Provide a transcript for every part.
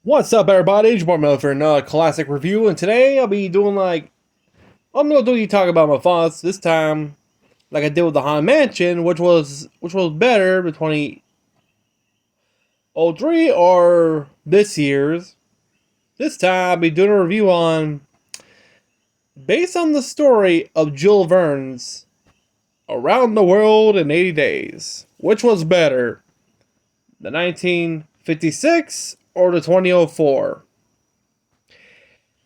What's up, everybody? It's your boy for another classic review, and today I'll be doing I'm gonna do you talk about my thoughts this time, like I did with the Haunted Mansion, which was better, the 2003 or this year's. This time I'll be doing a review on based on the story of Jules Verne's Around the World in 80 Days. Which was better, the 1956 or the 2004?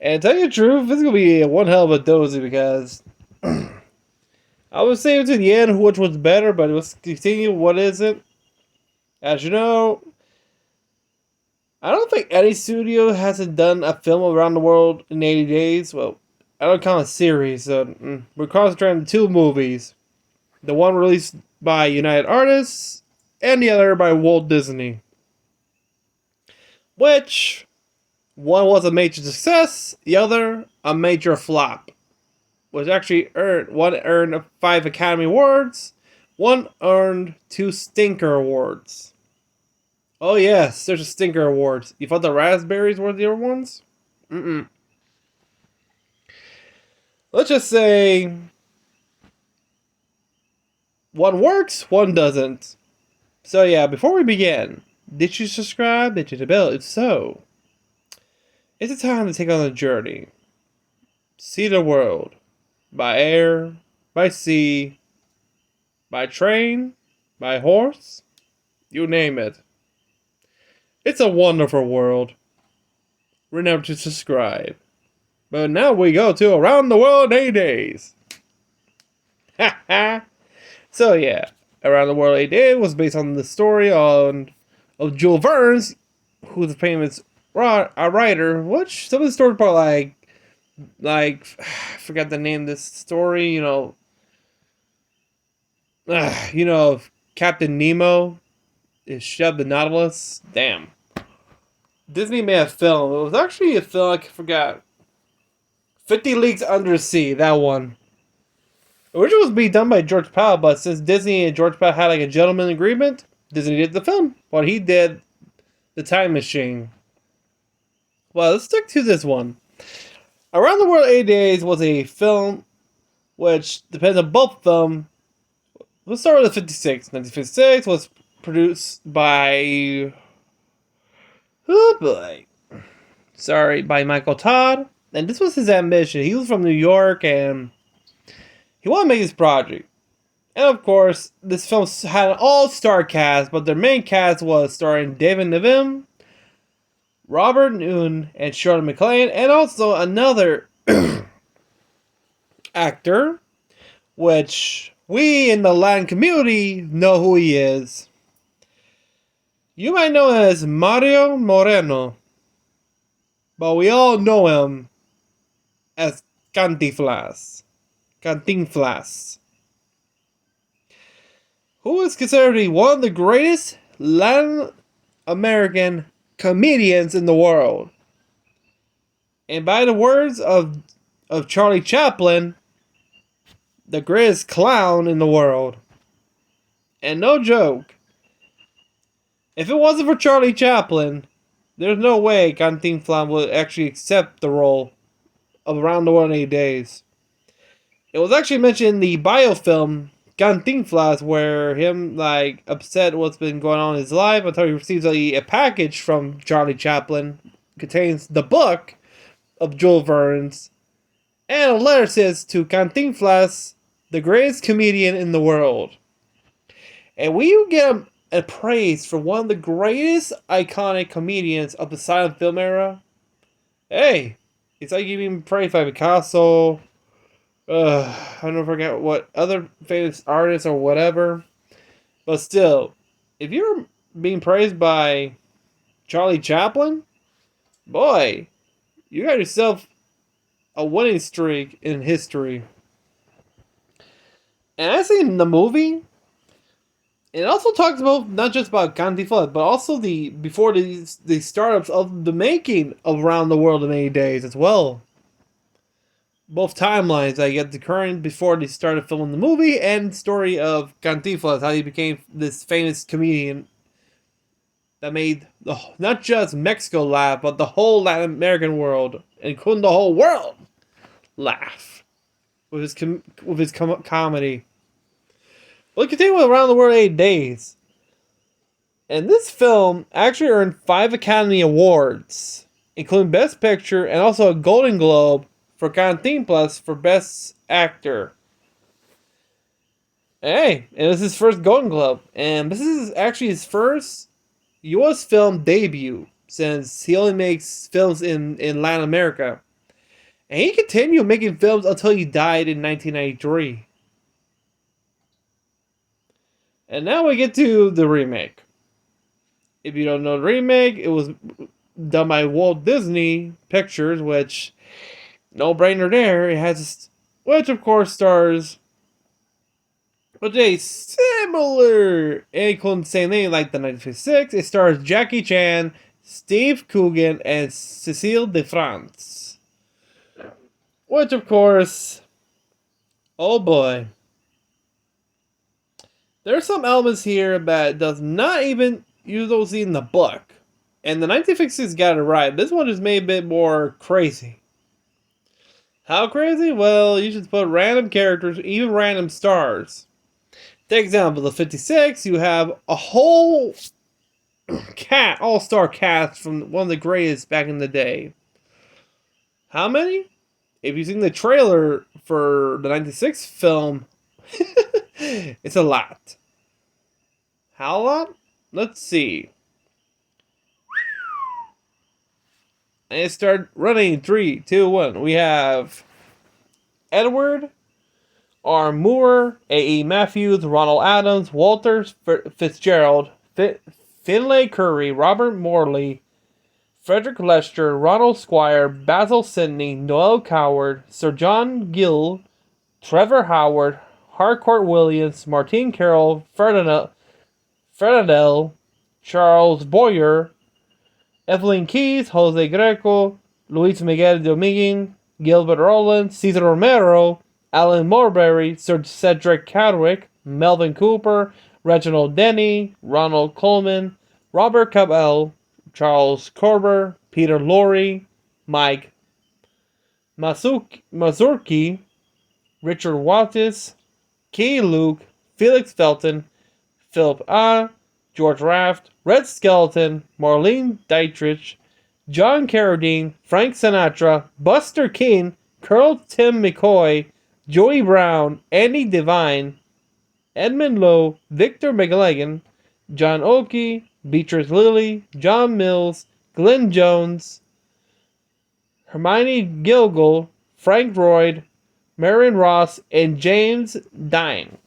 And to tell you the truth, this is gonna be one hell of a dozy because I would say to the end which was better, but let's continue. What is it? As you know, I don't think any studio hasn't done a film around the world in 80 days. Well, I don't count a series. So we're concentrating on two movies. The one released by United Artists, and the other by Walt Disney. Which one was a major success, the other a major flop. Was actually one earned 5 Academy Awards, one earned 2 Stinker Awards. Oh yes, there's a Stinker Awards. You thought the raspberries were the other ones? Mm-mm. Let's just say one works, one doesn't. So yeah, before we begin, did you subscribe? Did you hit the bell? If so, it's a time to take on a journey. See the world. By air, by sea, by train, by horse, you name it. It's a wonderful world. Remember to subscribe. But now we go to Around the World in 8 days. Ha ha! So yeah, Around the World in 8 days was based on the story of Jules Verne, who's a famous writer, which some of the stories are like I forgot the name of this story, Captain Nemo is shoved the Nautilus. Damn. Disney made a film. It was actually a film I forgot. 50 Leagues Under the Sea, that one. Originally was being done by George Powell, but since Disney and George Powell had like a gentleman agreement, Disney did the film. While he did the Time Machine. Well, let's stick to this one. Around the World in 8 Days was a film which depends on both of them. Let's start with the 56. 1956 was produced by... Oh boy. Sorry, by Michael Todd. And this was his ambition. He was from New York and he wanted to make this project. And of course, this film had an all-star cast, but their main cast was starring David Niven, Robert Noon, and Shirley MacLaine, and also another actor, which we in the Latin community know who he is. You might know him as Mario Moreno, but we all know him as Cantinflas. Cantinflas. Who is considered to be one of the greatest Latin American comedians in the world. And by the words of Charlie Chaplin, the greatest clown in the world. And no joke, if it wasn't for Charlie Chaplin, there's no way Cantinflas would actually accept the role of Around the World in 8 Days. It was actually mentioned in the biofilm Cantinflas, where him upset what's been going on in his life until he receives a package from Charlie Chaplin. Contains the book of Jules Verne's, and a letter says to Cantinflas, the greatest comedian in the world. And when you get a praise for one of the greatest iconic comedians of the silent film era, hey, it's like giving praise by Picasso. I don't forget what other famous artists or whatever. But still, if you're being praised by Charlie Chaplin, boy, you got yourself a winning streak in history. And I think in the movie, it also talks about not just about Cantinflas, but also before the startups of the making of Around the World in 80 Days as well. Both timelines. I get the current before they started filming the movie, and story of Cantinflas, how he became this famous comedian. that made not just Mexico laugh, but the whole Latin American world, including the whole world, laugh with his comedy. Well, it continued around the world 8 days, and this film actually earned 5 Academy Awards, including Best Picture and also a Golden Globe for Cantinflas for Best Actor. Hey, it was his first Golden Globe, and this is actually his first U.S. film debut since he only makes films in Latin America. And he continued making films until he died in 1993. And now we get to the remake. If you don't know the remake, it was done by Walt Disney Pictures, which, no brainer there. It has, which of course stars with a similar and same name like the 1956. It stars Jackie Chan, Steve Coogan, and Cecile de France. Which of course, oh boy. There's some elements here that does not even usually see in the book. And the 1950s got it right. This one is made a bit more crazy. How crazy? Well, you should put random characters, even random stars. Take example, the 56, you have a whole all-star cast from one of the greatest back in the day. How many? If you've seen the trailer for the 96 film, it's a lot. How a lot? Let's see. And it started running. 3, 2, 1. We have Edward R. Moore, A.E. Matthews, Ronald Adams, Walter Fitzgerald, Finlay Curry, Robert Morley, Frederick Lester, Ronald Squire, Basil Sidney, Noel Coward, Sir John Gill, Trevor Howard, Harcourt Williams, Martine Carroll, Fernandel, Charles Boyer, Evelyn Keyes, Jose Greco, Luis Miguel Dominguez, Gilbert Roland, Cesar Romero, Alan Marbury, Sir Cedric Cadwick, Melvin Cooper, Reginald Denny, Ronald Coleman, Robert Cabell, Charles Corber, Peter Lorre, Mike Mazurki, Richard Wattis, Key Luke, Felix Felton, Philip A., George Raft, Red Skeleton, Marlene Dietrich, John Carradine, Frank Sinatra, Buster Keaton, Colonel Tim McCoy, Joey Brown, Andy Devine, Edmund Lowe, Victor McLagan, John Oakey, Beatrice Lilly, John Mills, Glenn Jones, Hermione Gilgle, Frank Royd, Marion Ross, and James Dine.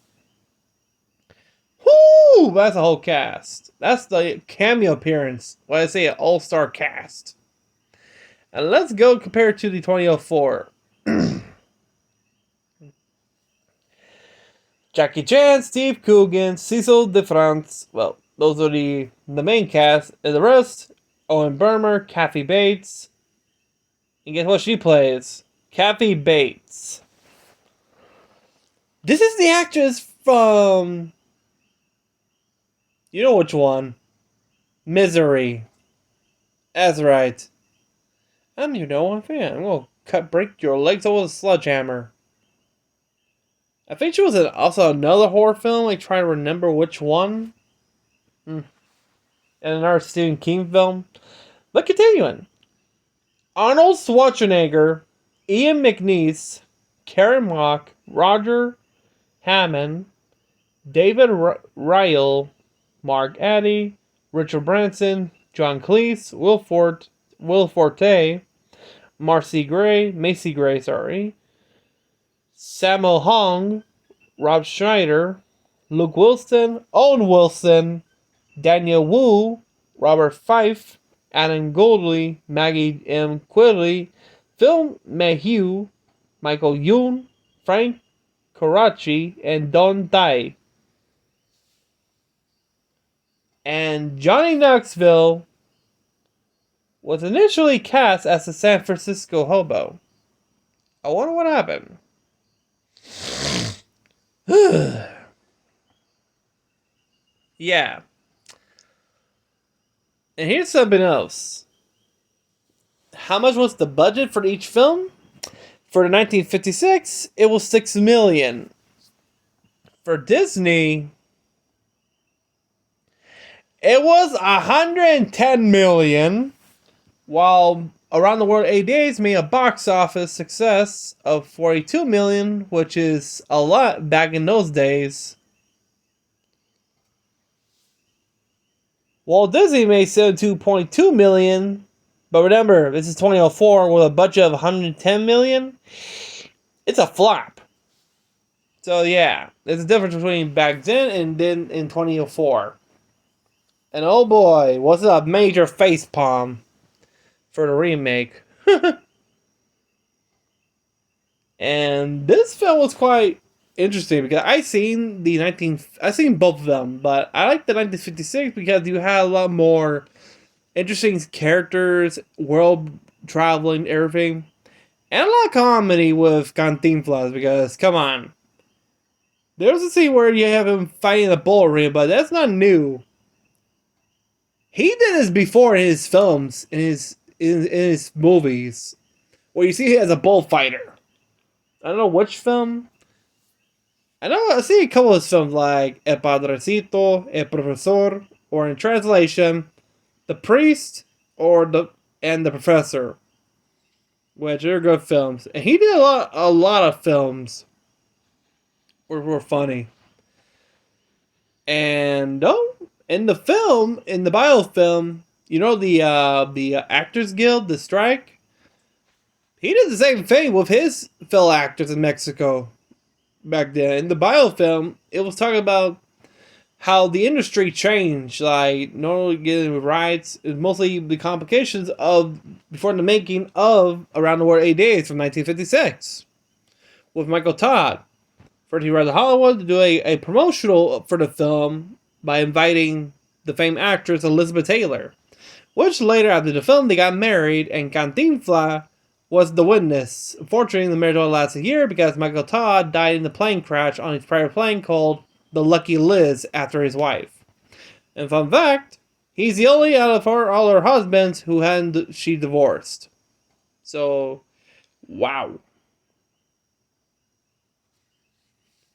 Whoo! That's a whole cast. That's the cameo appearance. When I say an all-star cast. And let's go compare it to the 2004. Jackie Chan, Steve Coogan, Cecil de France. Well, those are the main cast. And the rest, Owen Burmer, Kathy Bates. And guess what she plays? Kathy Bates. This is the actress from... You know which one. Misery. That's right. I'm your number one fan. I'm gonna break your legs with a sledgehammer. I think she was in also another horror film. I try to remember which one. And another Stephen King film. But continuing. Arnold Schwarzenegger, Ian McNeice, Karen Mock, Roger Hammond, David Ryle, Mark Addy, Richard Branson, John Cleese, Will Forte, Macy Gray, Sammo Hung, Rob Schneider, Luke Wilson, Owen Wilson, Daniel Wu, Robert Fife, Adam Goldley, Maggie M. Quigley, Phil Mayhew, Michael Youn, Frank Coraci, and Don Dye. And Johnny Knoxville was initially cast as a San Francisco hobo. I wonder what happened. Yeah. And here's something else. How much was the budget for each film? For the 1956, it was $6 million. For Disney, it was $110 million. While Around the World 8 Days made a box office success of $42 million, which is a lot back in those days. Walt Disney made $72.2 million, but remember, this is 2004 with a budget of $110 million. It's a flop. So yeah, there's a difference between back then and then in 2004. And oh boy, was it a major facepalm for the remake. And this film was quite interesting because I seen both of them, but I like the 1956 because you had a lot more interesting characters, world traveling, everything, and a lot of comedy with Cantinflas. Because come on, there's a scene where you have him fighting the bull ring, but that's not new. He did this before in his films, in his movies, where you see him as a bullfighter. I don't know which film. I see a couple of his films like El Padrecito, El Profesor, or in translation, The Priest, or the Professor, which are good films. And he did a lot of films were funny. And in the biofilm, the Actors Guild, the strike. He did the same thing with his fellow actors in Mexico back then. In the biofilm, it was talking about how the industry changed, like normally getting rights, mostly the complications of before the making of Around the World 8 Days from 1956 with Michael Todd. First, he went to Hollywood to do a promotional for the film by inviting the famed actress Elizabeth Taylor, which later after the film they got married, and Cantinflas was the witness. Unfortunately, the marriage only lasted a year because Michael Todd died in the plane crash on his private plane called the Lucky Liz after his wife. And fun fact, he's the only out of all her husbands who she divorced. So, wow.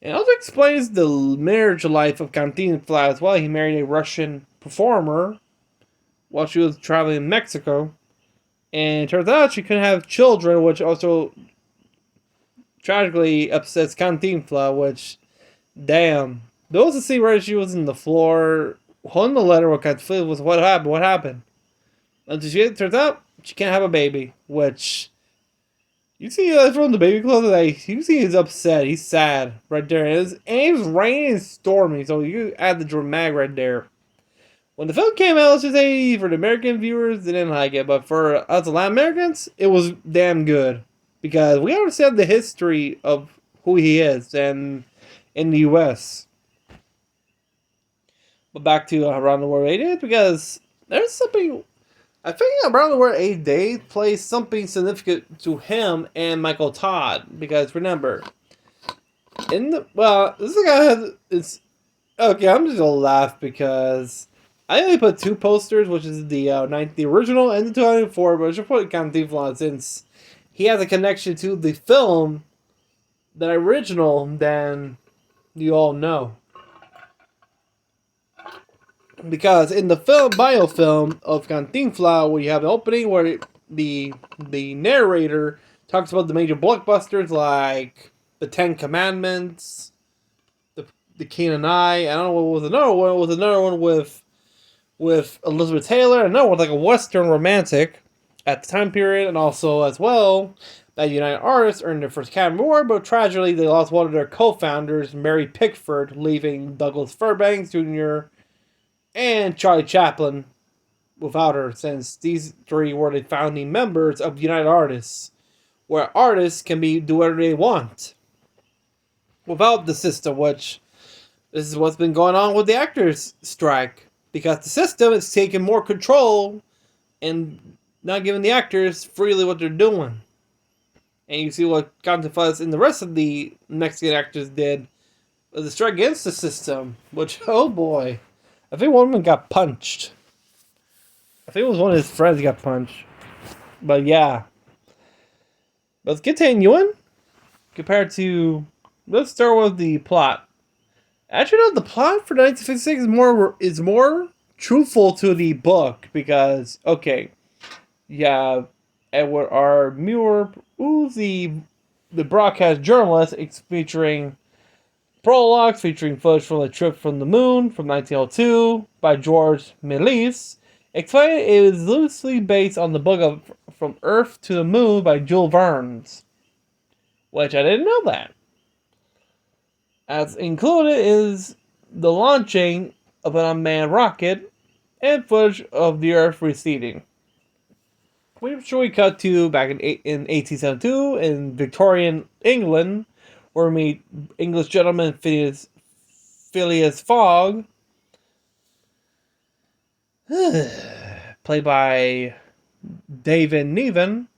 And also explains the marriage life of Cantinflas as well. He married a Russian performer while she was traveling in Mexico. And it turns out she couldn't have children, which also tragically upsets Cantinflas, which, damn. There was a scene where she was in the floor holding the letter with Cantinflas was what happened. Until it turns out she can't have a baby, which, you see from the baby clothes, like, you see he's upset, he's sad right there. And it was raining and stormy, so you add the dramatic right there. When the film came out, let's just say for the American viewers, they didn't like it. But for us Latin Americans, it was damn good. Because we understand the history of who he is and in the U.S. But back to Around the World 8 Days, because there's something... I think Around the World 8 Days plays something significant to him and Michael Todd. Because remember, this guy has... Okay, I'm just going to laugh because... I only put two posters, which is the original and the 2004, but I should put Cantinflas since he has a connection to the film, the original, than you all know. Because in the biofilm of Cantinflas, where you have the opening where the narrator talks about the major blockbusters like The Ten Commandments, the King and I don't know what was another one. It was another one with Elizabeth Taylor, and that was like a Western romantic at the time period, and also as well that United Artists earned their first Academy Award, but tragically they lost one of their co-founders, Mary Pickford, leaving Douglas Fairbanks Jr. and Charlie Chaplin without her, since these three were the founding members of United Artists, where artists can do whatever they want without the system, which this is what's been going on with the actors' strike. Because the system is taking more control and not giving the actors freely what they're doing. And you see what Cantinflas and the rest of the Mexican actors did with the strike against the system. Which, oh boy, I think one of them got punched. I think it was one of his friends got punched. But yeah. Let's continuing. Compared to, let's start with the plot. Actually, no, the plot for 1956 is more truthful to the book because okay, yeah, Edward R. Muir, who's the broadcast journalist, it's featuring prologues featuring footage from the trip from the moon from 1902 by George Méliès. Explained it is loosely based on the book of From Earth to the Moon by Jules Verne, which I didn't know that. As included is the launching of an unmanned rocket and footage of the Earth receding. We cut to back in 1872 in Victorian England, where we meet English gentleman Phileas Fogg, played by David Niven.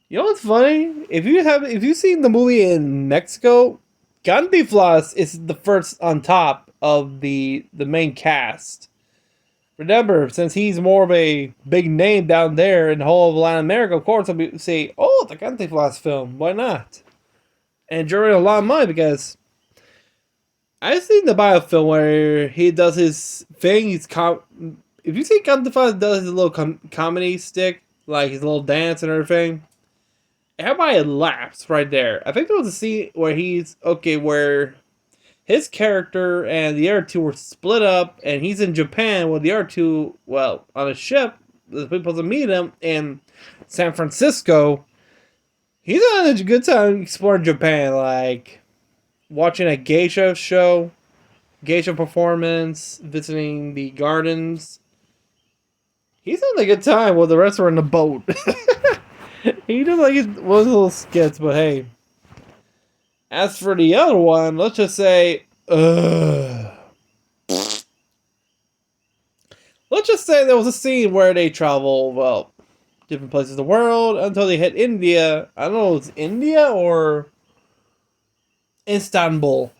You know what's funny? If you've seen the movie in Mexico, Cantinflas is the first on top of the main cast. Remember, since he's more of a big name down there in the whole of Latin America, of course, I'll say, oh, the Cantinflas film. Why not? And generate a lot of money because I've seen the biofilm where he does his thing. If you see Cantinflas does his little comedy stick, like his little dance and everything, everybody laughs right there. I think there was a scene where where his character and the other two were split up, and he's in Japan with the other two, well, on a ship. The people to meet him in San Francisco. He's having a good time exploring Japan, like watching a geisha show, geisha performance, visiting the gardens. He's having a good time while the rest are in the boat. He does like one of those little skits, but hey. As for the other one, let's just say, let's just say there was a scene where they travel, well, different places in the world until they hit India. I don't know if it's India or Istanbul.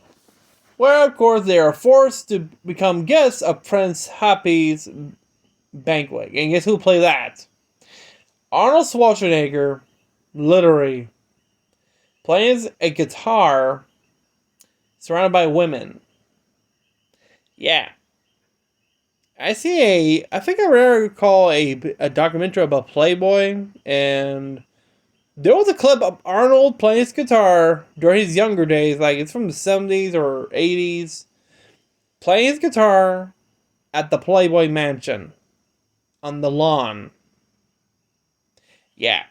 Where, of course, they are forced to become guests of Prince Happy's banquet. And guess who played that? Arnold Schwarzenegger, literally, playing a guitar surrounded by women. Yeah. I think I recall a documentary about Playboy, and there was a clip of Arnold playing his guitar during his younger days, like it's from the 70s or 80s, playing his guitar at the Playboy Mansion on the lawn. Yeah.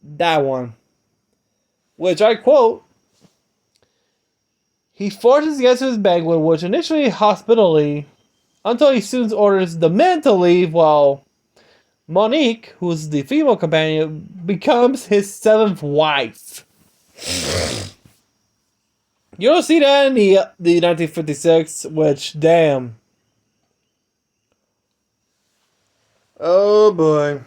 That one. Which I quote, he forces guests to his banquet, which initially hospitably, until he soon orders the men to leave while Monique, who's the female companion, becomes his seventh wife. You don't see that in the 1956, which, damn. Oh boy.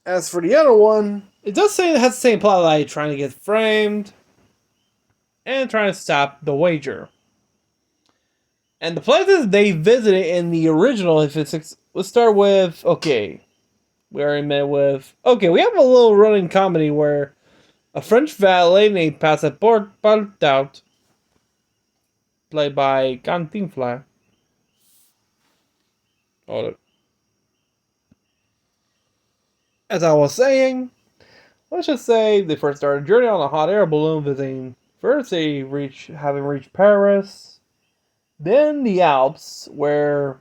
As for the other one, it does say it has the same plot, like trying to get framed and trying to stop the wager. And the places they visited in the original, if it's, let's start with, okay, we already met with, okay, we have a little running comedy where a French valet named Passeport Partout, played by Cantinflas. Hold it. As I was saying, let's just say they first started a journey on a hot air balloon visiting. First, having reached Paris, then the Alps, where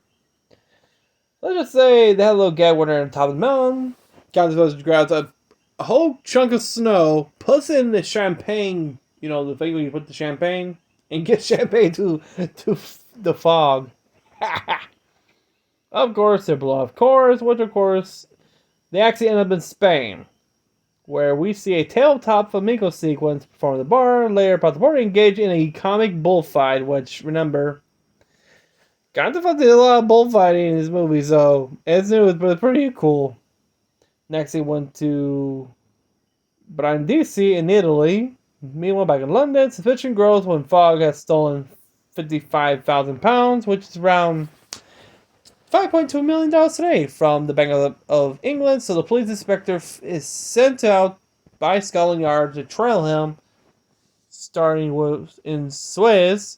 let's just say they had a little gag when they're on top of the mountain. Cantinflas grabs a whole chunk of snow, puts it in the champagne, you know, the thing where you put the champagne, and gets champagne to the fog. Of course, they blow off course, which of course, they actually end up in Spain, where we see a tabletop flamenco sequence performed at the bar. Later, Passaporte engaged in a comic bullfight, which, remember, Cantinflas did a lot of bullfighting in his movie, so it's new, but it's pretty cool. Next, he went to Brindisi in Italy. Meanwhile, back in London, suspicion grows when Fogg has stolen £55,000, which is around $5.2 million today from the Bank of England, so the police inspector is sent out by Scotland Yard to trail him, starting with in Suez,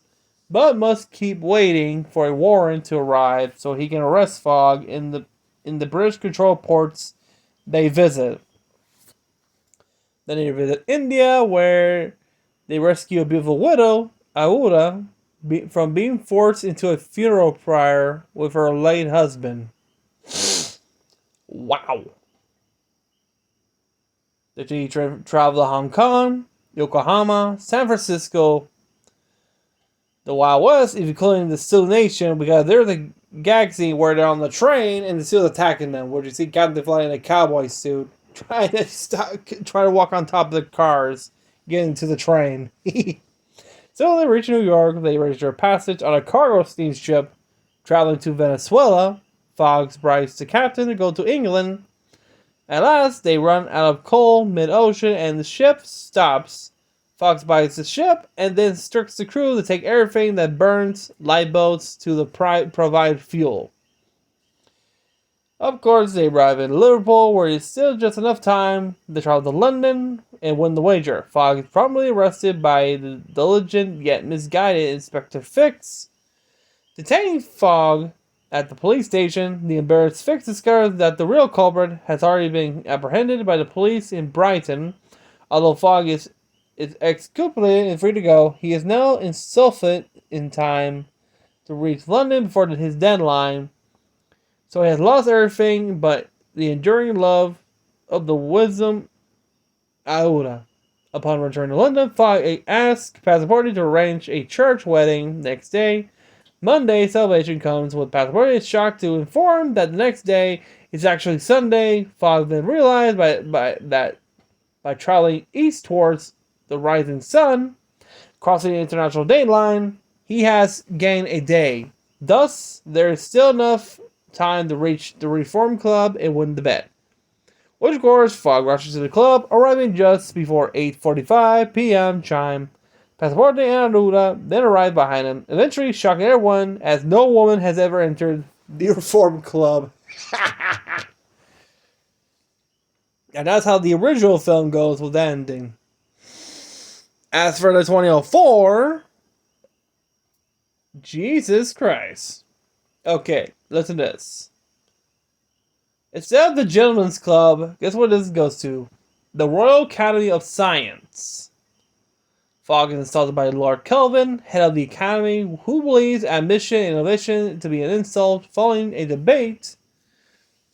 but must keep waiting for a warrant to arrive so he can arrest Fogg in the British controlled ports they visit. Then they visit India, where they rescue a beautiful widow, Aura, from being forced into a funeral pyre with her late husband. Wow. The two travel to Hong Kong, Yokohama, San Francisco, the Wild West, including the Sioux Nation, because there's a gag scene where they're on the train and the Sioux attacking them, where you see Captain Fly in a cowboy suit trying to walk on top of the cars, getting to the train. So they reach New York. They register a passage on a cargo steamship traveling to Venezuela. Fogg bribes the captain to go to England. At last, they run out of coal mid-ocean, and the ship stops. Fogg buys the ship and then instructs the crew to take everything that burns lifeboats to provide fuel. Of course, they arrive in Liverpool, where it's still just enough time to travel to London and win the wager. Fogg is promptly arrested by the diligent yet misguided Inspector Fix. Detaining Fogg at the police station, the embarrassed Fix discovers that the real culprit has already been apprehended by the police in Brighton. Although Fogg is exculpated and free to go, he is now in Suffolk in time to reach London before his deadline. So he has lost everything but the enduring love of the wisdom Aura. Upon returning to London, Fogg asks Passepartout to arrange a church wedding next day. Monday, celebration comes with Passepartout is shocked to inform that the next day is actually Sunday. Fogg then realized by traveling east towards the rising sun, crossing the international date line, he has gained a day. Thus, there is still enough time to reach the Reform Club and win the bet. Which of course, Fogg rushes to the club, arriving just before 8:45 p.m. chime. Passepartout and Aruda then arrive behind him, eventually shocking everyone as no woman has ever entered the Reform Club. And that's how the original film goes with that ending. As for the 2004, Jesus Christ. Okay, listen to this. Instead of the Gentlemen's Club, guess what this goes to? The Royal Academy of Science. Fogg is insulted by Lord Kelvin, head of the Academy, who believes ambition and innovation to be an insult. Following a debate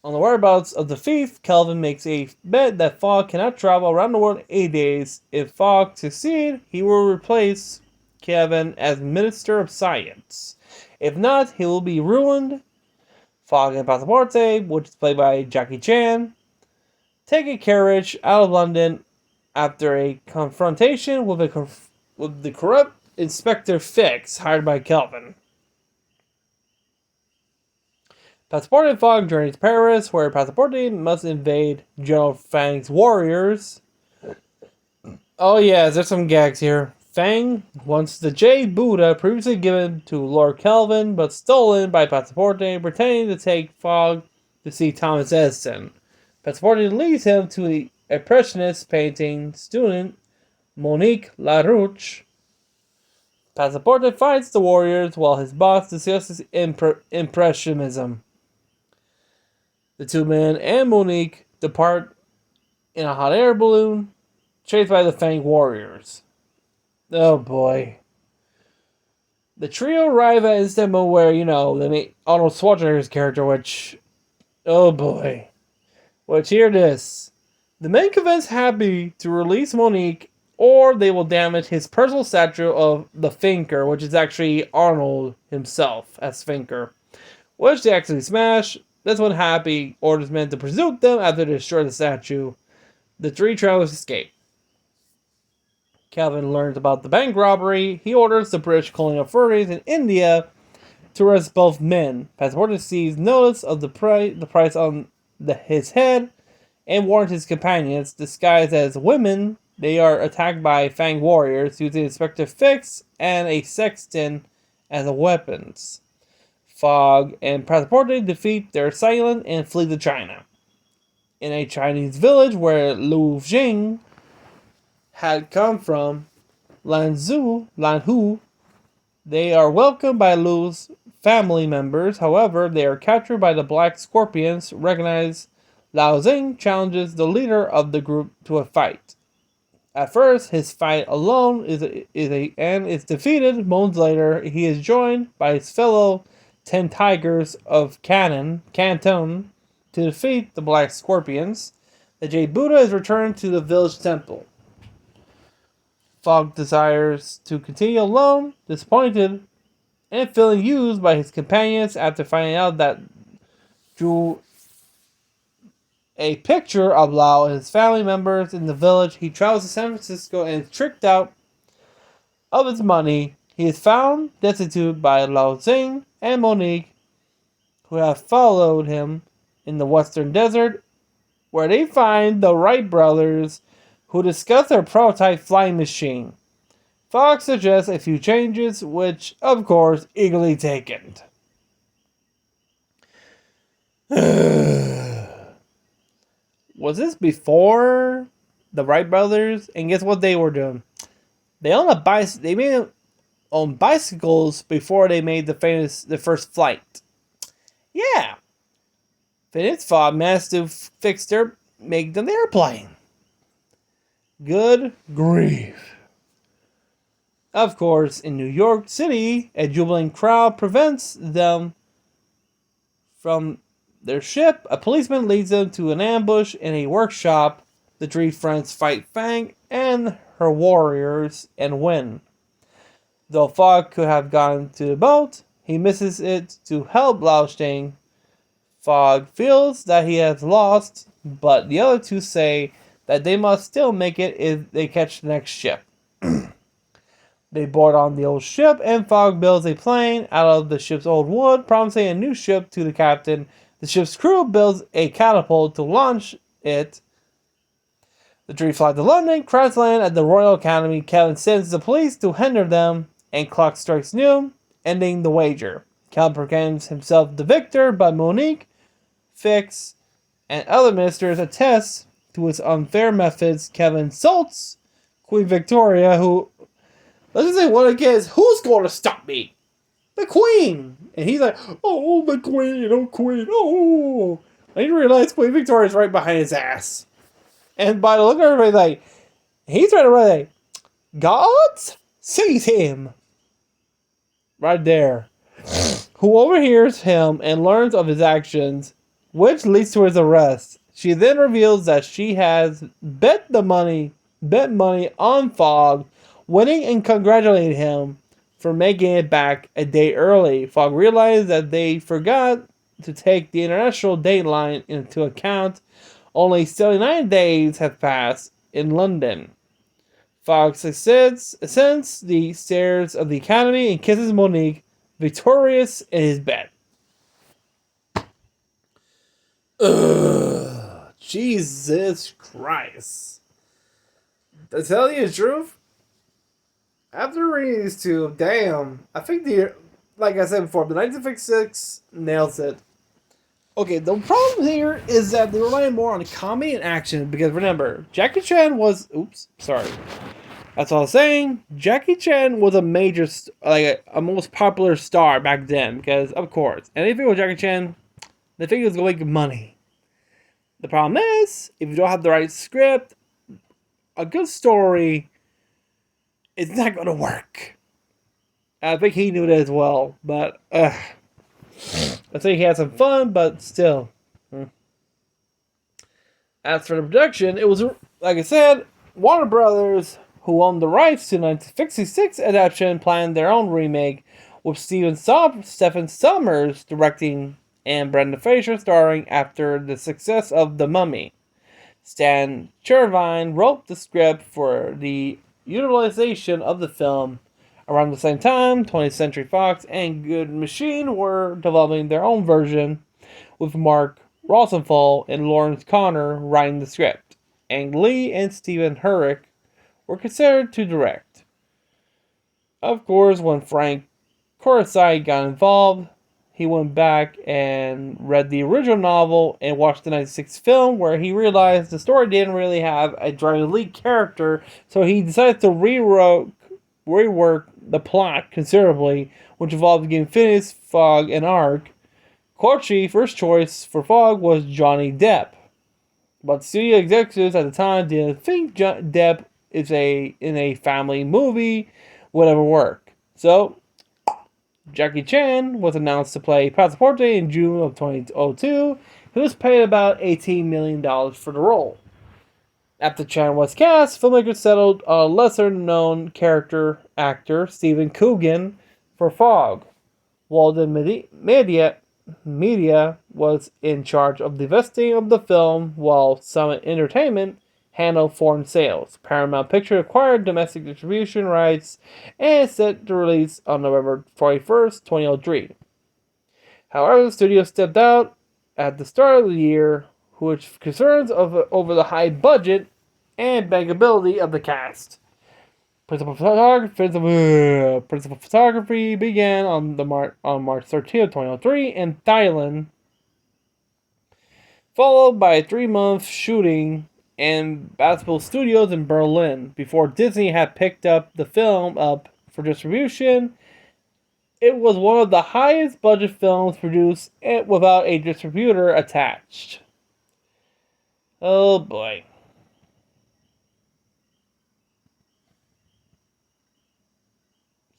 on the whereabouts of the thief, Kelvin makes a bet that Fogg cannot travel around the world in 8 days. If Fogg succeeds, he will replace Kelvin as Minister of Science. If not, he will be ruined. Fogg and Passepartout, which is played by Jackie Chan, take a carriage out of London after a confrontation with the corrupt Inspector Fix hired by Kelvin. Passepartout and Fogg journey to Paris, where Passepartout must invade General Fang's warriors. Oh yeah, there's some gags here. Fang wants the Jade Buddha previously given to Lord Kelvin, but stolen by Passepartout, pretending to take Fogg to see Thomas Edison. Passepartout leads him to the Impressionist painting student Monique Larouche. Passepartout fights the warriors while his boss discusses Impressionism. The two men and Monique depart in a hot air balloon, chased by the Fang warriors. Oh boy. The trio arrive at Istanbul where, they meet Arnold Schwarzenegger's character, which, oh boy. Which, hear this. The men convince Happy to release Monique, or they will damage his personal statue of the Thinker, which is actually Arnold himself as Thinker, which they actually smash. That's when Happy orders men to pursue them after they destroy the statue. The three travelers escape. Calvin learns about the bank robbery. He orders the British colonial authorities in India to arrest both men. Passepartout receives notice of the price on his head and warns his companions, disguised as women. They are attacked by Fang warriors using Inspector Fix and a sextant as weapons. Fogg and Passepartout defeat their assailant and flee to China. In a Chinese village where Lu Jing had come from, Lanhu, they are welcomed by Lu's family members. However, they are captured by the Black Scorpions. Recognize Lao Xing challenges the leader of the group to a fight. At first, his fight alone is defeated. Moments later, he is joined by his fellow 10 Tigers of Canton to defeat the Black Scorpions. The Jade Buddha is returned to the village temple. Fogg desires to continue alone, disappointed, and feeling used by his companions after finding out that drew a picture of Lao and his family members in the village. He travels to San Francisco and is tricked out of his money. He is found destitute by Lao Xing and Monique, who have followed him in the western desert, where they find the Wright brothers, who discuss their prototype flying machine. Fox suggests a few changes, which, of course, eagerly taken. Was this before the Wright brothers? And guess what they were doing? They made on bicycles before they made the first flight. Yeah, Phineas Fogg managed to make them the airplane. Good grief. Of course, in New York City, a jubilant crowd prevents them from their ship. A policeman leads them to an ambush in a workshop. The three friends fight Fang and her warriors and win. Though Fogg could have gone to the boat, he misses it to help Lao Xing. Fogg feels that he has lost, but the other two say that they must still make it if they catch the next ship. They board on the old ship, and Fogg builds a plane out of the ship's old wood, promising a new ship to the captain. The ship's crew builds a catapult to launch it. The three fly to London, crash land at the Royal Academy. Kevin sends the police to hinder them, and clock strikes noon, ending the wager. Kevin proclaims himself the victor, but Monique, Fix, and other ministers attest to his unfair methods. Kevin insults Queen Victoria, who, let's just say one again, is, who's going to stop me? The Queen! And he's like, oh, the Queen, oh, Queen, oh. And he realizes Queen Victoria's right behind his ass. And by the look of everybody, like, he's right away, like, God sees him. Right there. Who overhears him and learns of his actions, which leads to his arrest. She then reveals that she has bet money on Fogg, winning and congratulating him for making it back a day early. Fogg realized that they forgot to take the international dateline into account. Only 79 days have passed in London. Fogg ascends the stairs of the Academy and kisses Monique, victorious in his bed. Ugh, Jesus Christ. To tell you the truth, after reading these two, damn, I think like I said before, the 1956 nails it. Okay, the problem here is that they rely more on comedy and action, because remember, Jackie Chan was, that's all I'm saying. Jackie Chan was a major, a most popular star back then, because, of course, anything with Jackie Chan, they think it was going to make money. The problem is, if you don't have the right script, a good story, it's not going to work. I think he knew that as well, but, I think he had some fun, but still. As for the production, it was, like I said, Warner Brothers, who owned the rights to the 1956 adaptation, planned their own remake, with Stephen Sommers directing and Brendan Fraser starring after the success of The Mummy. Stan Chervine wrote the script for the utilization of the film. Around the same time, 20th Century Fox and Good Machine were developing their own version, with Mark Rosenthal and Lawrence Connor writing the script. Ang Lee and Stephen Herrick were considered to direct. Of course, when Frank Corsai got involved, he went back and read the original novel and watched the 96 film, where he realized the story didn't really have a driving lead character, so he decided to rework the plot considerably, which involved giving Phineas, Fogg, an arc. Corky, first choice for Fogg was Johnny Depp, but studio executives at the time didn't think Depp is in a family movie would ever work. So Jackie Chan was announced to play Passaporte in June of 2002. He was paid about $18 million for the role. After Chan was cast, filmmakers settled on a lesser-known character actor, Stephen Coogan, for Fogg. Walden Media was in charge of the vesting of the film, while Summit Entertainment handled foreign sales. Paramount Pictures acquired domestic distribution rights and set to release on November 21st, 2003. However, the studio stepped out at the start of the year, which concerns over the high budget and bankability of the cast. Principal photography began on March 13th, 2003 in Thailand, followed by a 3-month shooting in Basel Studios in Berlin. Before Disney had picked up the film up for distribution, it was one of the highest budget films produced without a distributor attached. Oh boy.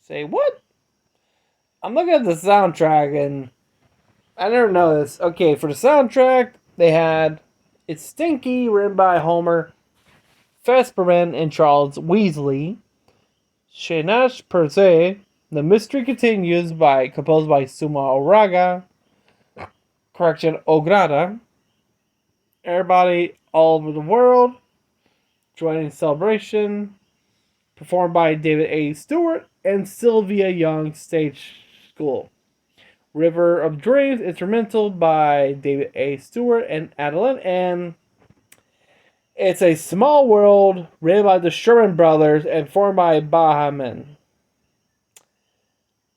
Say what? I'm looking at the soundtrack and I never know this. Okay, for the soundtrack, they had It's Stinky, written by Homer Vesperman and Charles Weasley. Shenash Per Se, The Mystery Continues, composed by Suma Ograda. Everybody All Over the World, joining Celebration, performed by David A. Stewart and Sylvia Young Stage School. River of Dreams, instrumental by David A. Stewart and Adeline, and It's a Small World, written by the Sherman Brothers and formed by Bahaman.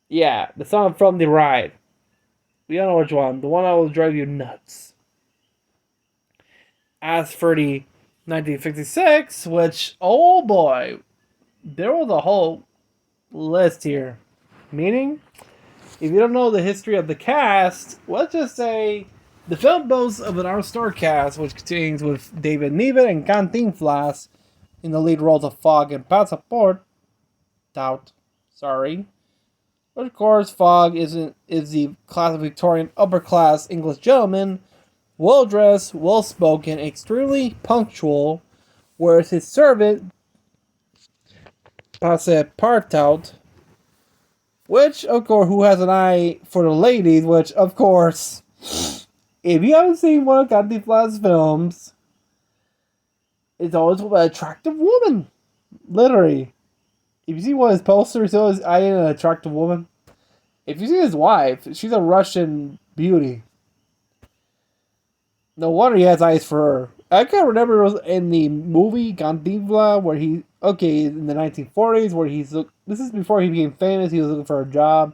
Yeah, the song From the Ride. We don't know which one. The one that will drive you nuts. As for the 1956, which, oh boy, there was a whole list here. Meaning, if you don't know the history of the cast, let's just say the film boasts of an all-star cast, which contains with David Niven and Cantinflas in the lead roles of Fogg and Passport. Sorry. But of course, Fogg is the classic Victorian upper-class English gentleman, well-dressed, well-spoken, extremely punctual, whereas his servant, Passepartout, which, of course, who has an eye for the ladies, which, of course, if you haven't seen one of Cantinflas' films, it's always with an attractive woman. Literally. If you see one of his posters, he's always eyeing an attractive woman. If you see his wife, she's a Russian beauty. No wonder he has eyes for her. I can't remember it was in the movie Cantinflas where in the 1940s, where this is before he became famous, he was looking for a job.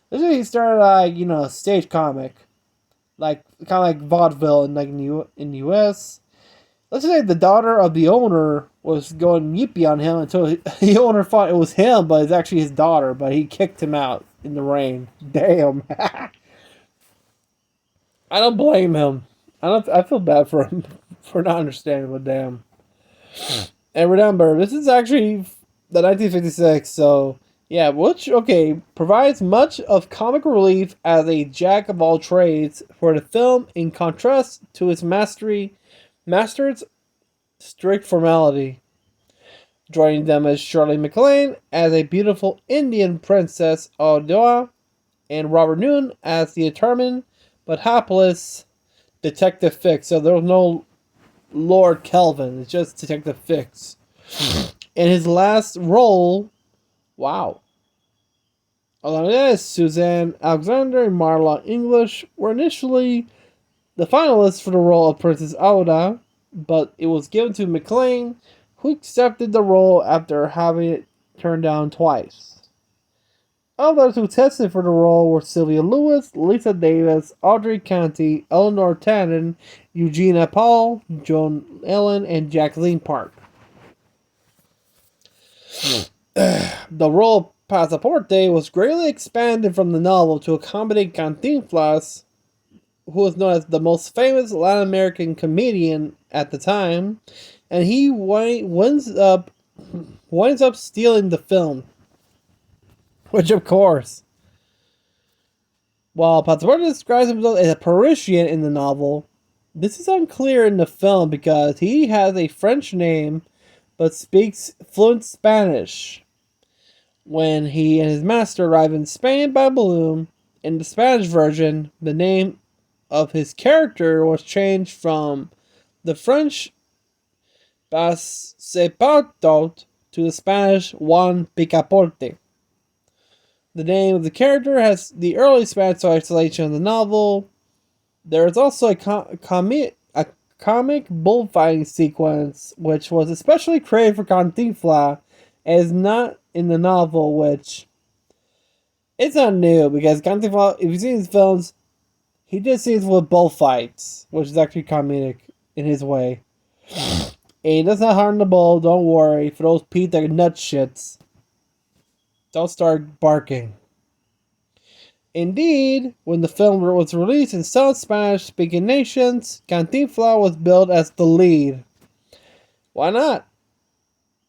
This is when he started a stage comic. Kind of like vaudeville in the US. Let's just say the daughter of the owner was going yippee on him until the owner thought it was him, but it's actually his daughter, but he kicked him out in the rain. Damn. I don't blame him. I feel bad for him for not understanding, but damn. And remember, this is actually the 1956, so yeah, provides much of comic relief as a jack of all trades for the film, in contrast to its master's strict formality. Joining them is Shirley MacLaine as a beautiful Indian princess Odoa, and Robert Noon as the determined but hapless Detective Fix. So there was no Lord Kelvin, it's just Detective Fix. In his last role, wow. Along with this, Suzanne Alexander and Marla English were initially the finalists for the role of Princess Auda, but it was given to MacLaine, who accepted the role after having it turned down twice. Others who tested for the role were Sylvia Lewis, Lisa Davis, Audrey Canty, Eleanor Tannen, Eugenia Paul, Joan Ellen, and Jacqueline Park. The role of Pasaporte was greatly expanded from the novel to accommodate Cantinflas, who was known as the most famous Latin American comedian at the time, and he winds up stealing the film. Which, of course, while Pasaporte describes himself as a Parisian in the novel, this is unclear in the film because he has a French name but speaks fluent Spanish. When he and his master arrive in Spain by balloon, in the Spanish version, the name of his character was changed from the French Pasaporte to the Spanish Juan Picaporte. The name of the character has the early Spanish translation of the novel. There is also a comic bullfighting sequence, which was especially created for Cantinflas, and is not in the novel, which it's not new because Cantinflas, if you've seen his films, he did scenes with bullfights, which is actually comedic in his way. And he does not harm the bull, don't worry. For those Peter nut shits, don't start barking. Indeed, when the film was released in some Spanish-speaking nations, Cantinflas was billed as the lead. Why not?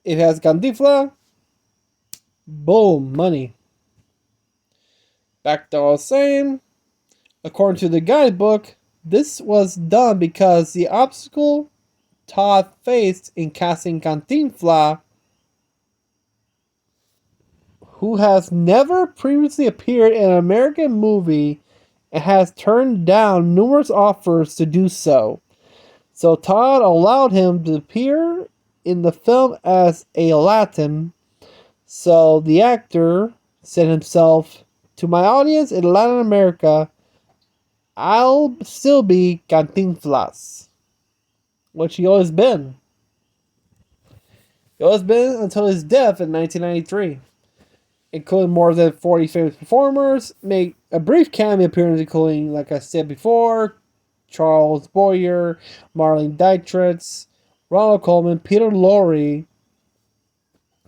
It has Cantinflas. Boom, money. Back to what I was saying. According to the guidebook, this was done because the obstacle Todd faced in casting Cantinflas, who has never previously appeared in an American movie and has turned down numerous offers to do so. So Todd allowed him to appear in the film as a Latin. So the actor said himself, "To my audience in Latin America, I'll still be Cantinflas," which he always been. He always been until his death in 1993. Including more than 40 famous performers, make a brief cameo appearance including, like I said before, Charles Boyer, Marlene Dietrich, Ronald Coleman, Peter Lorre,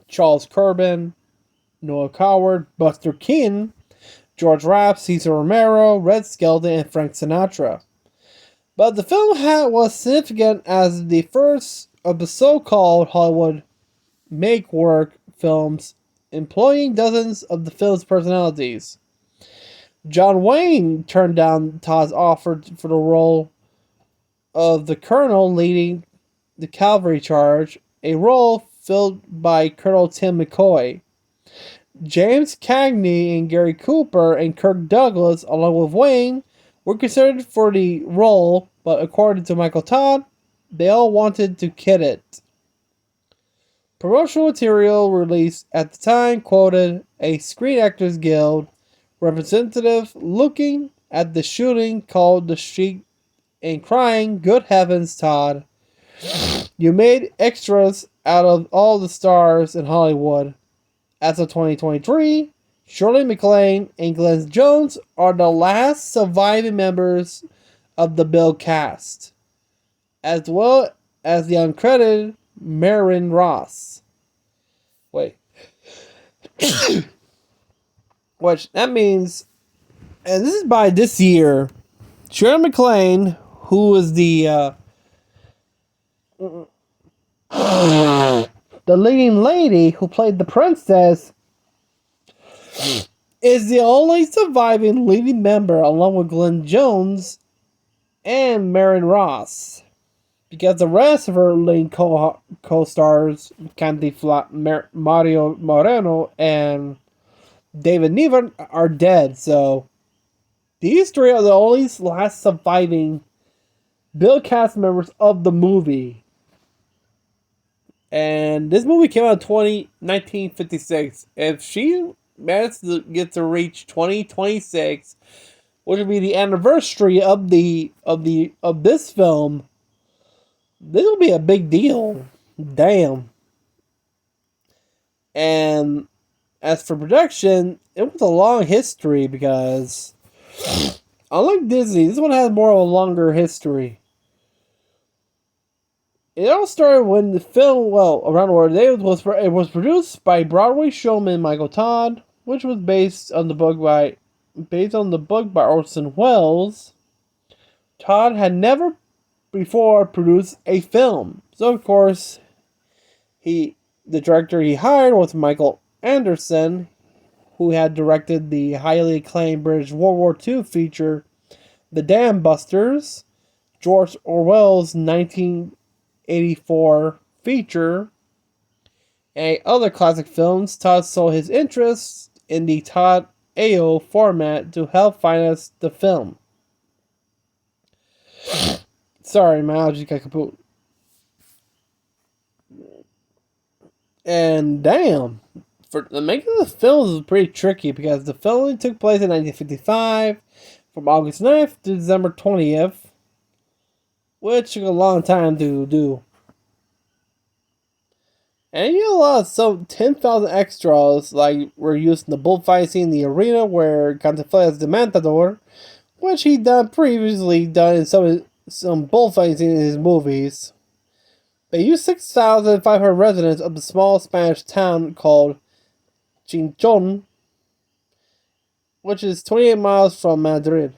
Charles Corbin, Noah Coward, Buster Keaton, George Rapp, Cesar Romero, Red Skelton, and Frank Sinatra. But the film was significant as the first of the so-called Hollywood make-work films employing dozens of the film's personalities. John Wayne turned down Todd's offer for the role of the colonel leading the cavalry charge, a role filled by Colonel Tim McCoy. James Cagney and Gary Cooper and Kirk Douglas, along with Wayne, were considered for the role, but according to Michael Todd, they all wanted to kid it. Promotional material released at the time quoted a Screen Actors Guild representative looking at the shooting called the street and crying, "Good heavens, Todd. You made extras out of all the stars in Hollywood." As of 2023, Shirley MacLaine and Glenn Jones are the last surviving members of the Bill cast, as well as the uncredited Marin Ross. Wait. Which, that means, and this is by this year, Shirley MacLaine, who is the leading lady who played the princess, is the only surviving leading member along with Glenn Jones and Marin Ross. Because the rest of her lead co-stars, Mario Moreno and David Niven, are dead. So these three are the only last surviving Bill cast members of the movie. And this movie came out in 1956. If she managed to get to reach 2026, which would be the anniversary of this film, this will be a big deal. Damn. And As for production, it was a long history because, unlike Disney, this one has more of a longer history. It all started when the film, well, around the world, it was produced by Broadway showman Michael Todd, which was based on the book by Orson Welles. Todd had never before produced a film, so of course, the director he hired was Michael Anderson, who had directed the highly acclaimed British World War II feature The Dam Busters, George Orwell's 1984 feature, and other classic films. Todd saw his interest in the Todd AO format to help finance the film. Sorry, my allergies got kaput. And damn, for the making of the film was pretty tricky because the film took place in 1955 from August 9th to December 20th, which took a long time to do. And you know, a lot of some 10,000 extras like were used in the bullfight scene in the arena where Cantinflas is the Matador, which he previously done in some bullfighting scene in his movies. They used 6,500 residents of the small Spanish town called Chinchon, which is 28 miles from Madrid.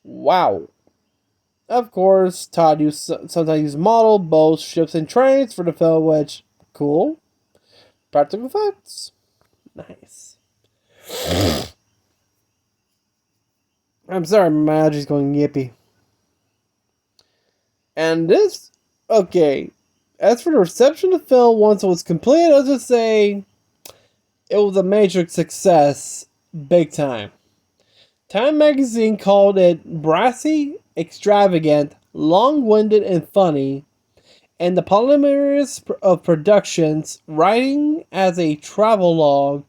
Wow. Of course, Todd sometimes used model, boats, ships, and trains for the film, which, cool. Practical effects. Nice. I'm sorry, my allergies going yippee. And this, okay. As for the reception of the film, once it was completed, I'll just say it was a major success, big time. Time magazine called it brassy, extravagant, long-winded, and funny, and the polymerase of productions, writing as a travelogue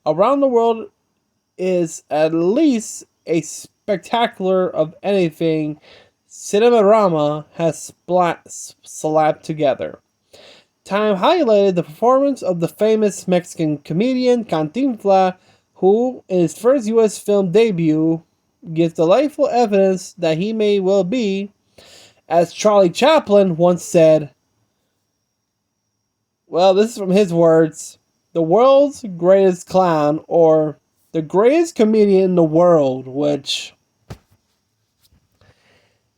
around the world is at least a spectacular of anything Cinemarama has slapped together. Time highlighted the performance of the famous Mexican comedian Cantinflas, who, in his first U.S. film debut, gives delightful evidence that he may well be, as Charlie Chaplin once said, well, this is from his words, the world's greatest clown, or the greatest comedian in the world, which,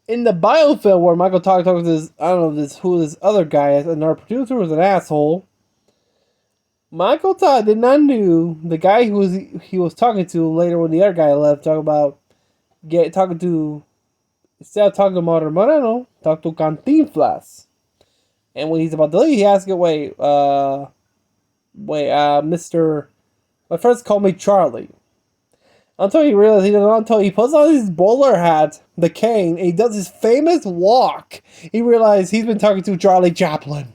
in the biofilm where Michael talks to this, I don't know who this other guy is, and our producer was an asshole, Michael Todd did not know the guy he was talking to later when the other guy left, instead of talking to Mauro Moreno, talk to Cantinflas. And when he's about to leave, he asks, Mr. My friends call me Charlie. Until he realizes until he puts on his bowler hat, the cane, and he does his famous walk, he realizes he's been talking to Charlie Chaplin.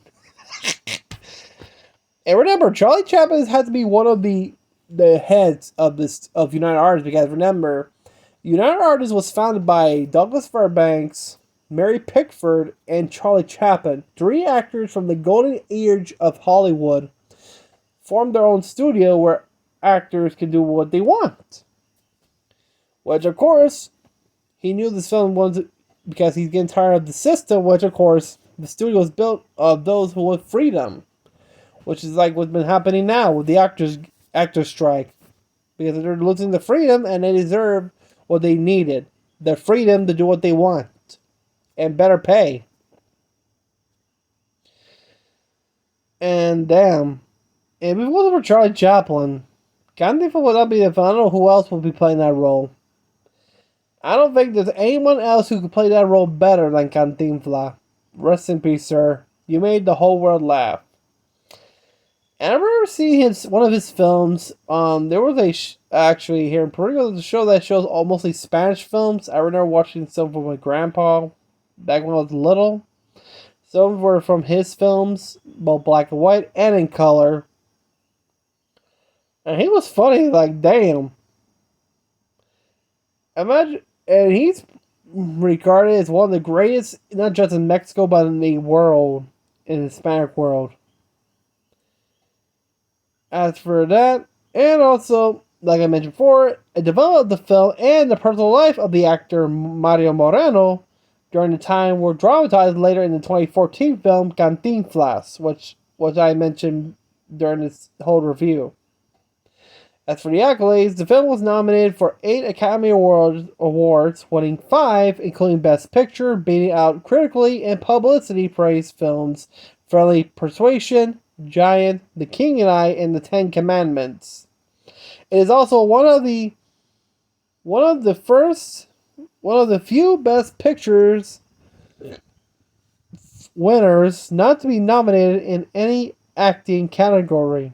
And remember, Charlie Chaplin had to be one of the heads of United Artists, because remember, United Artists was founded by Douglas Fairbanks, Mary Pickford, and Charlie Chaplin. 3 actors from the golden age of Hollywood formed their own studio where actors can do what they want. Which, of course, he knew this film wanted because he's getting tired of the system, which, of course, the studio was built of those who want freedom. Which is like what's been happening now with the actors strike. Because they're losing the freedom and they deserve what they needed. The freedom to do what they want. And better pay. And damn. If it wasn't for Charlie Chaplin, Cantinflas would not be the film. I don't know who else would be playing that role. I don't think there's anyone else who could play that role better than Cantinflas. Rest in peace, sir. You made the whole world laugh. And I remember seeing one of his films. There was actually here in Puerto Rico, there's a show that shows mostly Spanish films. I remember watching some from my grandpa back when I was little. Some were from his films, both black and white and in color. And he was funny, like damn. Imagine, and he's regarded as one of the greatest, not just in Mexico, but in the world, in the Hispanic world. As for that, and also, like I mentioned before, it developed the film and the personal life of the actor Mario Moreno during the time were dramatized later in the 2014 film Cantinflas, which I mentioned during this whole review. As for the accolades, the film was nominated for 8 Academy Awards, winning 5, including Best Picture, beating out critically and publicity praised films Friendly Persuasion, Giant, The King and I, and The Ten Commandments. It is also one of the few Best Pictures winners not to be nominated in any acting category.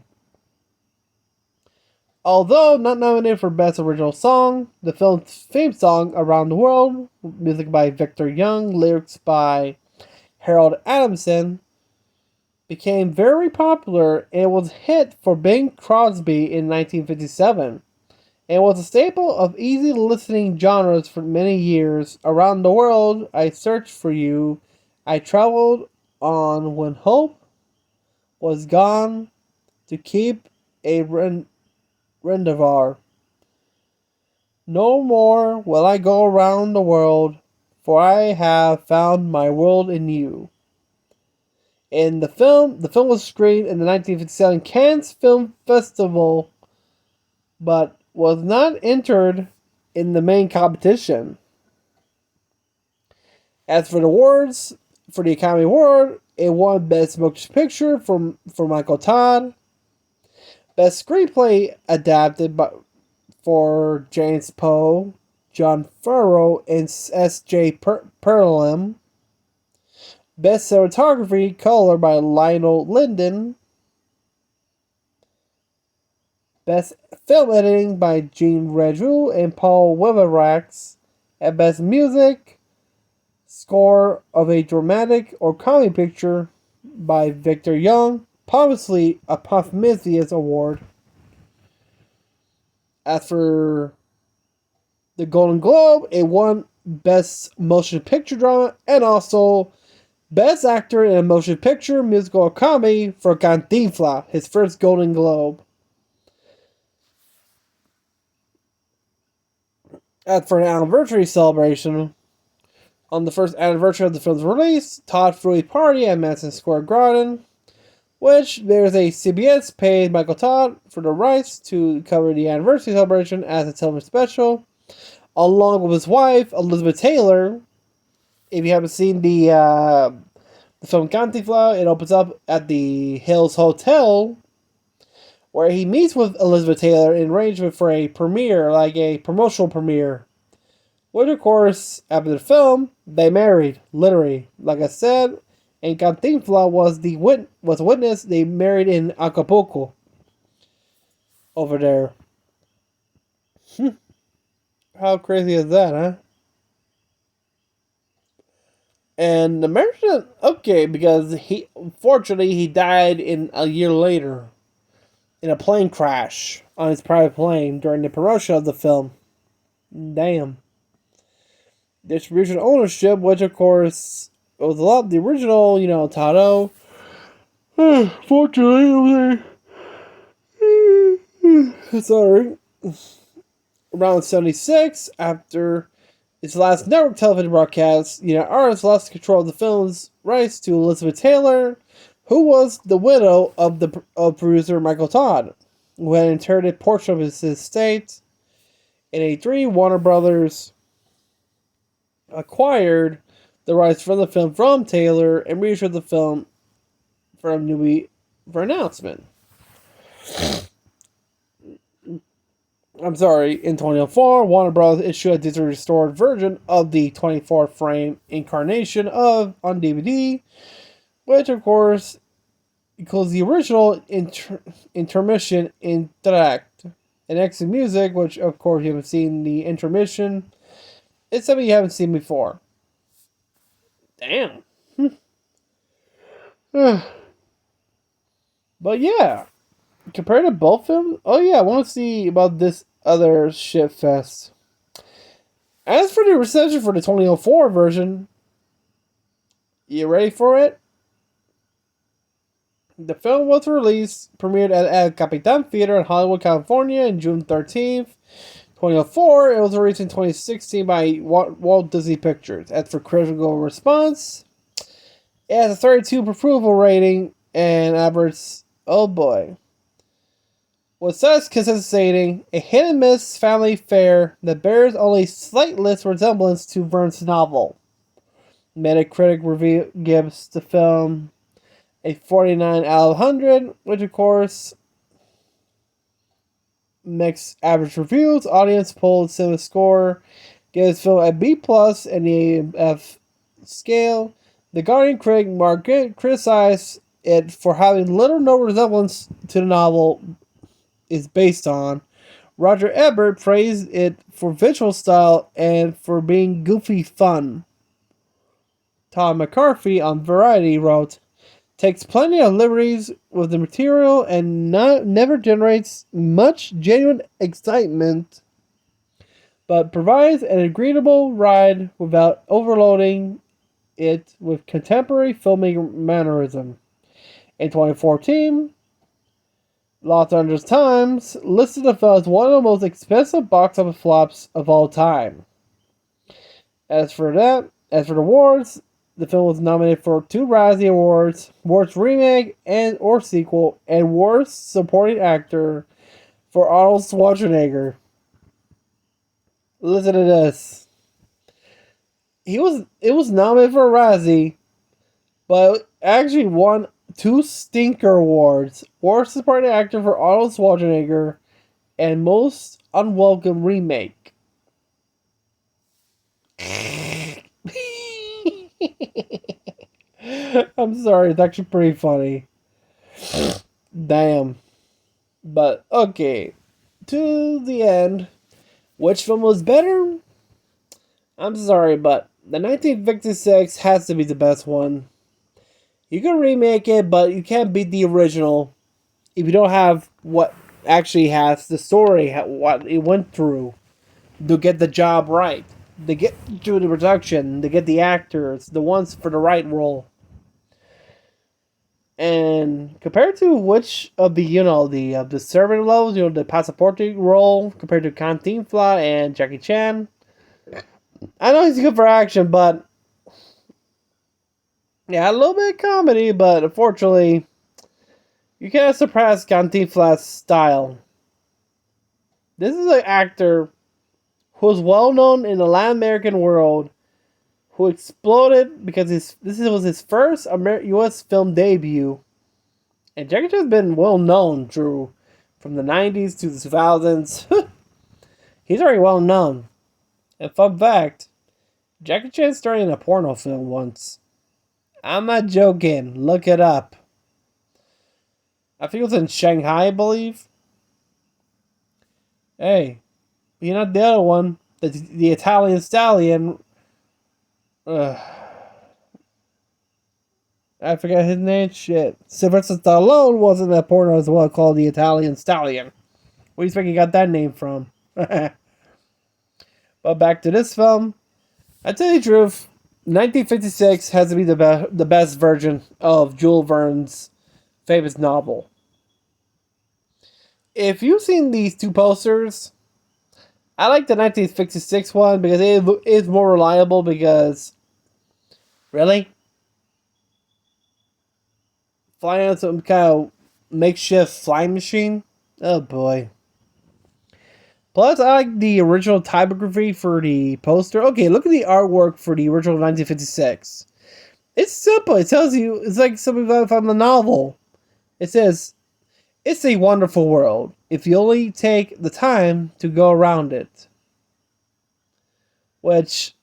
Although not nominated for Best Original Song, the film's theme song, Around the World, music by Victor Young, lyrics by Harold Adamson, became very popular and was a hit for Bing Crosby in 1957, and was a staple of easy listening genres for many years. Around the World, I Searched for You, I Traveled on when hope was gone to keep a rendezvous. No more will I go around the world, for I have found my world in you. In the film was screened in the 1957 Cannes Film Festival, but was not entered in the main competition. As for the awards, for the Academy Award, it won Best Motion Picture for Michael Todd, Best Screenplay Adapted for James Poe, John Farrow, and S.J. Perlin. Best Cinematography Color by Lionel Linden. Best Film Editing by Jean Rejou and Paul Weverax. And Best Music Score of a Dramatic or Comedy Picture by Victor Young, possibly a Prometheus Award. As for the Golden Globe, it won Best Motion Picture Drama and also Best Actor in a Motion Picture, Musical, or Comedy for Cantinflas, his first Golden Globe. As for an anniversary celebration, on the first anniversary of the film's release, Todd threw a party at Madison Square Garden, which there's a CBS paid Michael Todd for the rights to cover the anniversary celebration as a television special, along with his wife, Elizabeth Taylor. If you haven't seen the film Cantinflas, it opens up at the Hills Hotel, where he meets with Elizabeth Taylor in arrangement for a premiere, like a promotional premiere. Which, of course, after the film, they married, literally. Like I said, and Cantinflas was a witness. They married in Acapulco, over there. How crazy is that, huh? And the American, okay, because unfortunately, he died in a year later in a plane crash on his private plane during the promotion of the film. Damn. Distribution ownership, which of course was a lot of the original, Tado. Fortunately, it was sorry. Around 76, after its last network television broadcast, Artists lost control of the film's rights to Elizabeth Taylor, who was the widow of producer Michael Todd, who had inherited a portion of his estate. In 1983, Warner Brothers acquired the rights from the film from Taylor and reissued the film from Newby for announcement. In 2004, Warner Bros. Issued a digitally restored version of the 24-frame incarnation on DVD, which, of course, includes the original intermission interact and exit music, which, of course, you haven't seen the intermission. It's something you haven't seen before. Damn. But yeah, compared to both films, oh yeah, I want to see about this other shit fest. As for the reception for the 2004 version, you ready for it? The film was premiered at El Capitan Theater in Hollywood, California on June 13th, 2004. It was released in 2016 by Walt Disney Pictures. As for critical response, it has a 32 approval rating and average, oh boy, with such consistency, a hit and miss family fare that bears only slightest resemblance to Verne's novel. Metacritic review gives the film a 49 out of 100, which of course mixed average reviews. Audience poll cinema score gives the film a B plus and the F scale. The Guardian critic Mark criticized it for having little or no resemblance to the novel is based on. Roger Ebert praised it for visual style and for being goofy fun. Todd McCarthy on Variety wrote, takes plenty of liberties with the material and never generates much genuine excitement, but provides an agreeable ride without overloading it with contemporary filming mannerism. In 2014, Los Angeles Times listed the film as one of the most expensive box office flops of all time. As for the awards, the film was nominated for 2 Razzie Awards, Worst Remake or Sequel, and Worst Supporting Actor for Arnold Schwarzenegger. Listen to this. It was nominated for a Razzie, but actually won 2 Stinker Awards, Worst Supporting Actor for Arnold Schwarzenegger, and Most Unwelcome Remake. I'm sorry, it's actually pretty funny. Damn. But, okay. To the end. Which film was better? I'm sorry, but the 1956 has to be the best one. You can remake it, but you can't beat the original if you don't have what actually has the story, what it went through to get the job right. To get through the production, to get the actors, the ones for the right role. And compared to which of the, the servant roles, the Passaporte role, compared to Cantinflas and Jackie Chan, I know he's good for action, but yeah, a little bit of comedy, but unfortunately, you can't surpass Cantinflas' style. This is an actor who is well known in the Latin American world, who exploded because this was his first U.S. film debut. And Jackie Chan's been well known from the 90s to the 2000s. He's already well known. And fun fact, Jackie Chan starred in a porno film once. I'm not joking. Look it up. I think it was in Shanghai, I believe. Hey, you're not the other one. The Italian Stallion. I forgot his name. Shit. Sylvester Stallone was in that porno as well called The Italian Stallion. Where do you think he got that name from? But back to this film. I tell you the truth, 1956 has to be the best version of Jules Verne's famous novel. If you've seen these 2 posters, I like the 1956 one because it is more reliable because... Really? Flying on some kind of makeshift flying machine? Oh boy. Plus, I like the original typography for the poster. Okay, look at the artwork for the original 1956. It's simple. It tells you, it's like something from the novel. It says, it's a wonderful world if you only take the time to go around it. Which,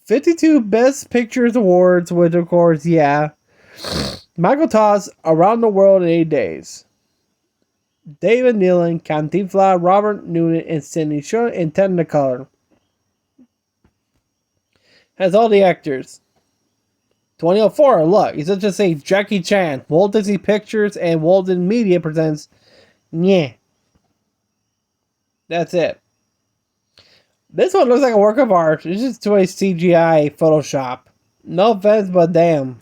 52 Best Pictures Awards, which of course, yeah. Michael Todd's Around the World in 8 Days. David Nealon, Cantinflas, Robert Noonan, and Sidney Sheldon in Technicolor. Has all the actors. 2004, look, it just say Jackie Chan, Walt Disney Pictures, and Walt Disney Media presents. Yeah. That's it. This one looks like a work of art. It's just to a CGI Photoshop. No offense, but damn.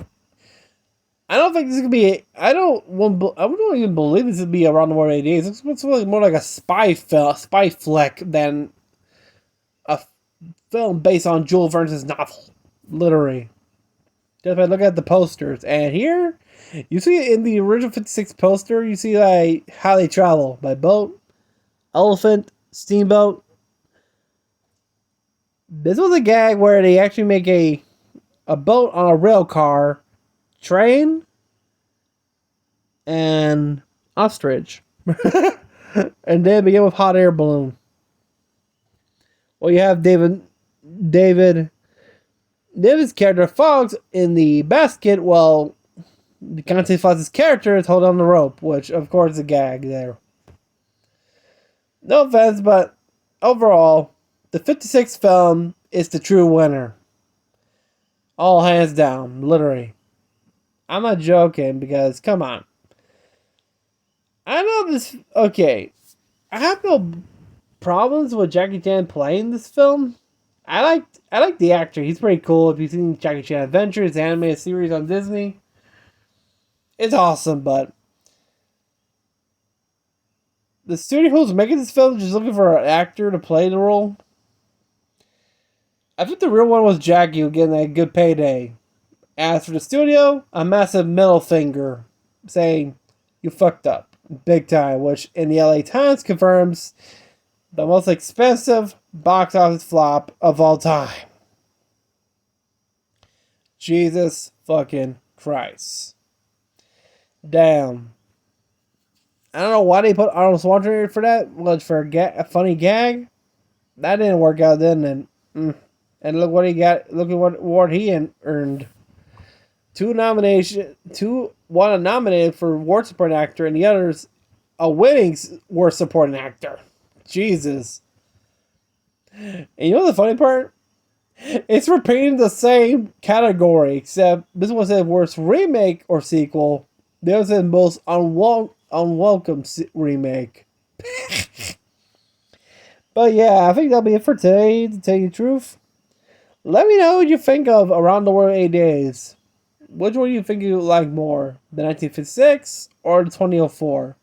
I don't think this is gonna be. I don't even believe this would be Around the World in 8 Days. It's really more like a spy flick than a film based on Jules Verne's novel. Literally, just by looking at the posters, and here you see in the original 56 poster, you see like how they travel by boat, elephant, steamboat. This was a gag where they actually make a boat on a rail car, train, and ostrich. And then begin with hot air balloon. Well, you have David's character Fox in the basket, while Conte Fox's character is holding on the rope, which of course is a gag there. No offense, but overall, the 56th film is the true winner. All hands down, literally. I'm not joking because, come on. I know this. Okay, I have no problems with Jackie Chan playing this film. I like the actor. He's pretty cool. If you've seen Jackie Chan Adventures, the animated series on Disney, it's awesome. But the studio who's making this film is just looking for an actor to play the role. I think the real one was Jackie getting a good payday. As for the studio, a massive middle finger saying, "You fucked up. Big time," which in the LA Times confirms the most expensive box office flop of all time. Jesus fucking Christ. Damn. I don't know why they put Arnold Schwarzenegger for that. Was for a funny gag? That didn't work out then. And look what he got. Look at what award he earned. One nominated for Worst Supporting Actor, and the others a winning Worst Supporting Actor. Jesus. And you know the funny part? It's repeating the same category, except this one said Worst Remake or Sequel. The other said Most Unwelcome Remake. But yeah, I think that'll be it for today, to tell you the truth. Let me know what you think of Around the World in 8 Days. Which one do you think you like more? The 1956 or the 2004?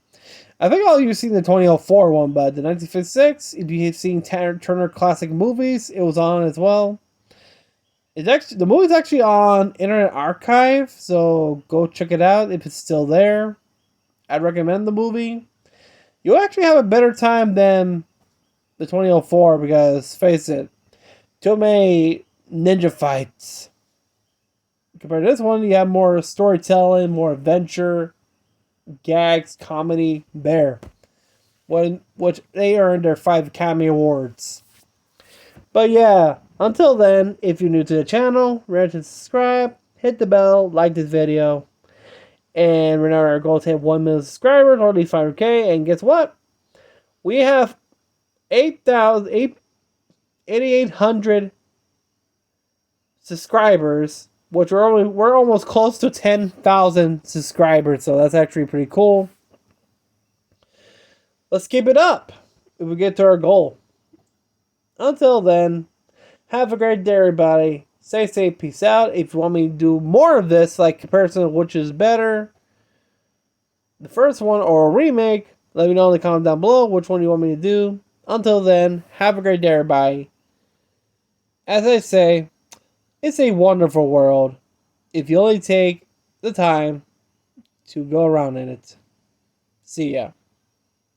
I think all of you have seen the 2004 one, but the 1956, if you've seen Turner Classic Movies, it was on as well. The movie's actually on Internet Archive, so go check it out if it's still there. I'd recommend the movie. You'll actually have a better time than the 2004 because, face it, too many ninja fights. Compared to this one, you have more storytelling, more adventure, gags, comedy there. Which they earned their 5 Academy Awards. But yeah, until then, if you're new to the channel, remember to subscribe, hit the bell, like this video. And remember our goal is to hit 1 million subscribers, or at least 500K. And guess what? We have 8,800 subscribers, which we're almost close to 10,000 subscribers, so that's actually pretty cool. Let's keep it up if we get to our goal. Until then, have a great day, everybody. Stay safe, peace out. If you want me to do more of this, like comparison of which is better, the first one or a remake, let me know in the comments down below which one you want me to do. Until then, have a great day, everybody. As I say, it's a wonderful world if you only take the time to go around in it. See ya.